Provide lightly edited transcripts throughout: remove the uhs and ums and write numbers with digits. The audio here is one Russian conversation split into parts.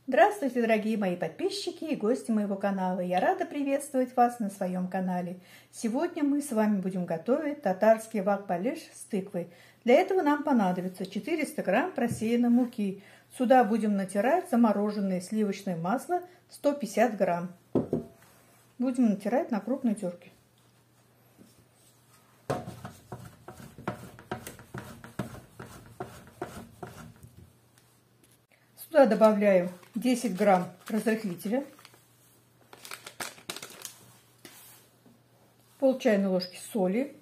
Здравствуйте, дорогие мои подписчики и гости моего канала. Я рада приветствовать вас на своем канале. Сегодня мы с вами будем готовить татарский вак-балеш с тыквой. Для этого нам понадобится 400 грамм просеянной муки. Сюда будем натирать замороженное сливочное масло 150 грамм. Будем натирать на крупной терке. Сюда добавляю 10 грамм разрыхлителя, пол чайной ложки соли,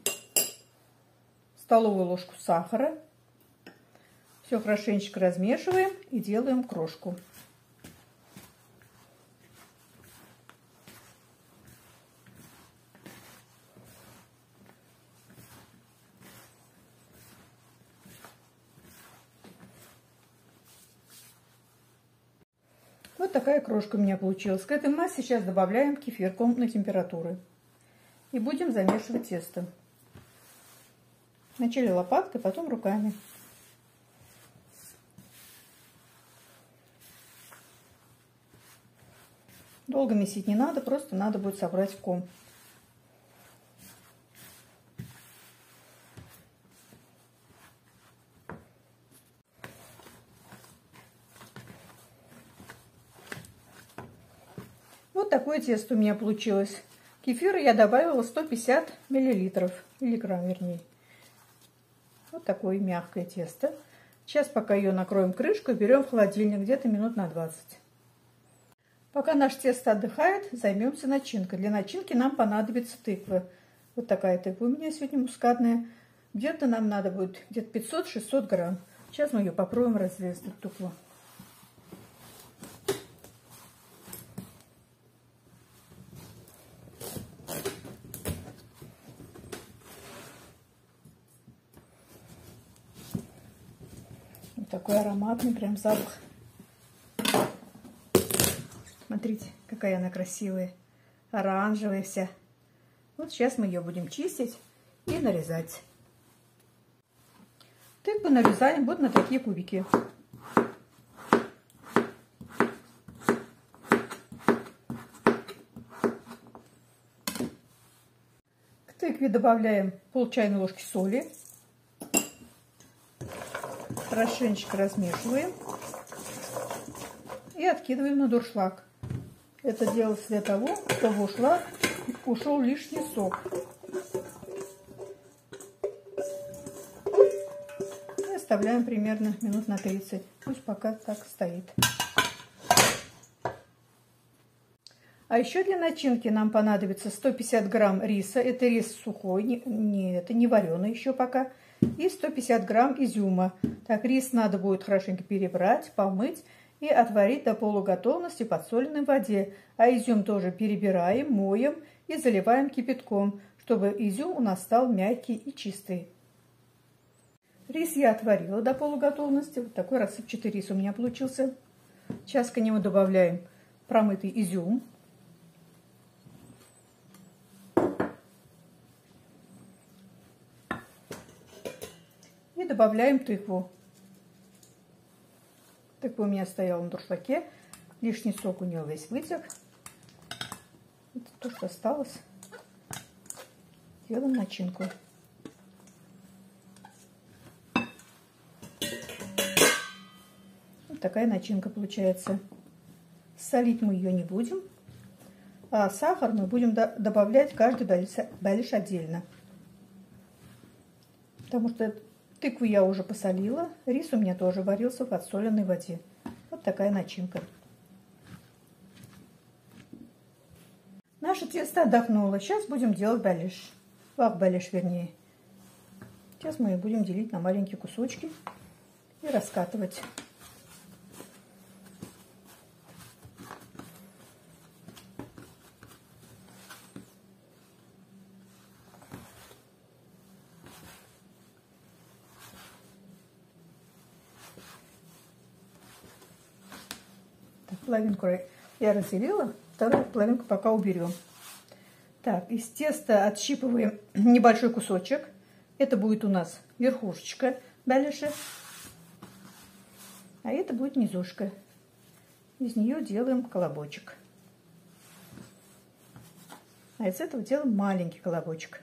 столовую ложку сахара. Все хорошенечко размешиваем и делаем крошку. Вот такая крошка у меня получилась. К этой массе сейчас добавляем кефир комнатной температуры. И будем замешивать тесто. Вначале лопаткой, потом руками. Долго месить не надо, просто надо будет собрать в ком. Вот такое тесто у меня получилось. Кефира я добавила 150 миллиграмм, вернее. Вот такое мягкое тесто. Сейчас пока ее накроем крышкой, берем в холодильник где-то минут на 20. Пока наше тесто отдыхает, займемся начинкой. Для начинки нам понадобится тыква. Вот такая тыква у меня сегодня мускатная. Где-то нам надо будет где-то 500-600 грамм. Сейчас мы ее попробуем разрезать, эту тыкву. Такой ароматный прям запах. Смотрите, какая она красивая, оранжевая вся. Вот сейчас мы ее будем чистить и нарезать. Тыкву нарезаем вот на такие кубики. К тыкве добавляем пол чайной ложки соли. Хорошенечко размешиваем и откидываем на дуршлаг. Это делается для того, чтобы ушел лишний сок. И оставляем примерно минут на 30. Пусть пока так стоит. А еще для начинки нам понадобится 150 грамм риса. Это рис сухой, это не вареный еще пока. И 150 грамм изюма. Так, рис надо будет хорошенько перебрать, помыть и отварить до полуготовности в подсоленной воде. А изюм тоже перебираем, моем и заливаем кипятком, чтобы изюм у нас стал мягкий и чистый. Рис я отварила до полуготовности. Вот такой рассыпчатый рис у меня получился. Сейчас к нему добавляем промытый изюм. И добавляем тыкву. Тыква у меня стояла на дуршлаге. Лишний сок у нее весь вытек. Это то, что осталось. Делаем начинку. Вот такая начинка получается. Солить мы ее не будем. А сахар мы будем добавлять каждый балеш отдельно. Потому что тыкву я уже посолила, рис у меня тоже варился в подсоленной воде. Вот такая начинка. Наше тесто отдохнуло. Сейчас будем делать балеш. Вак-балеш, вернее. Сейчас мы ее будем делить на маленькие кусочки и раскатывать. Половинку я разделила, вторую половинку пока уберем. Так, из теста отщипываем небольшой кусочек. Это будет у нас верхушечка балеша, а это будет низушка. из нее делаем колобочек. А из этого делаем маленький колобочек.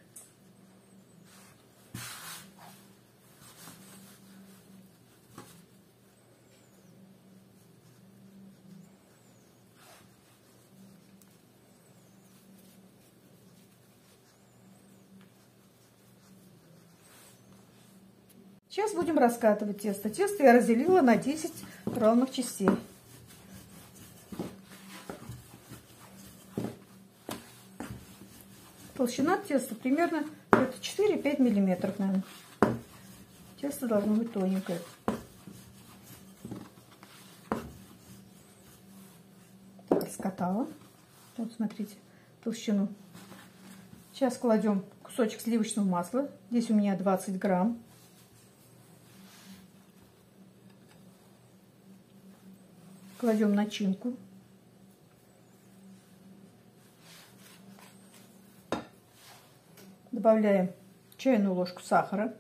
Сейчас будем раскатывать тесто. Тесто я разделила на 10 равных частей. Толщина теста примерно 4-5 миллиметров, наверное. Тесто должно быть тоненькое. Так, раскатала. Вот, смотрите, толщину. Сейчас кладем кусочек сливочного масла. Здесь у меня 20 грамм. Кладем начинку. Добавляем чайную ложку сахара.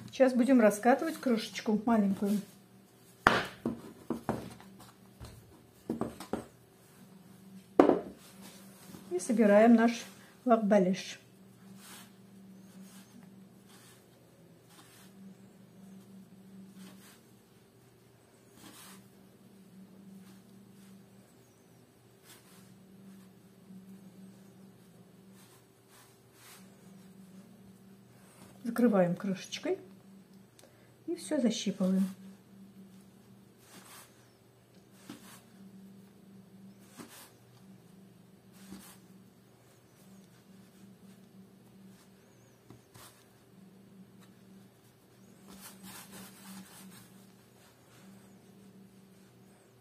Сейчас будем раскатывать крышечку маленькую. И собираем наш вак-балеш. Закрываем крышечкой и все защипываем.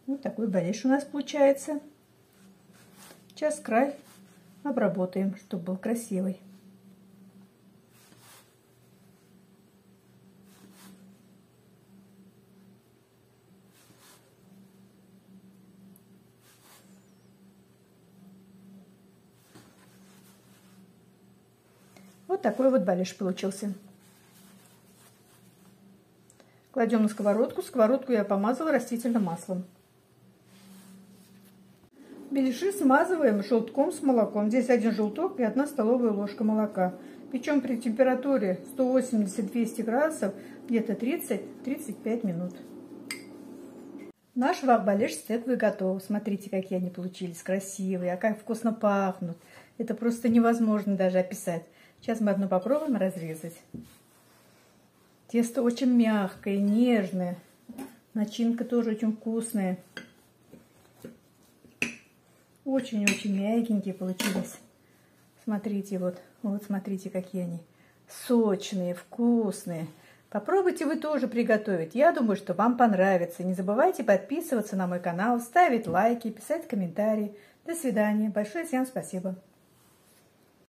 Вот такой балеш у нас получается. Сейчас край обработаем, чтобы был красивый. Вот такой вот балеш получился. Кладем на сковородку. Сковородку я помазала растительным маслом. Беляши смазываем желтком с молоком. Здесь 1 желток и 1 столовая ложка молока. Печем при температуре 180-200 градусов где-то 30-35 минут. Наш вак-балеш с тыквой готов. Смотрите, какие они получились красивые, а как вкусно пахнут. Это просто невозможно даже описать. Сейчас мы одну попробуем разрезать. Тесто очень мягкое, нежное. Начинка тоже очень вкусная. Очень-очень мягенькие получились. Смотрите, вот смотрите, какие они. Сочные, вкусные. Попробуйте вы тоже приготовить. Я думаю, что вам понравится. Не забывайте подписываться на мой канал, ставить лайки, писать комментарии. До свидания. Большое всем спасибо.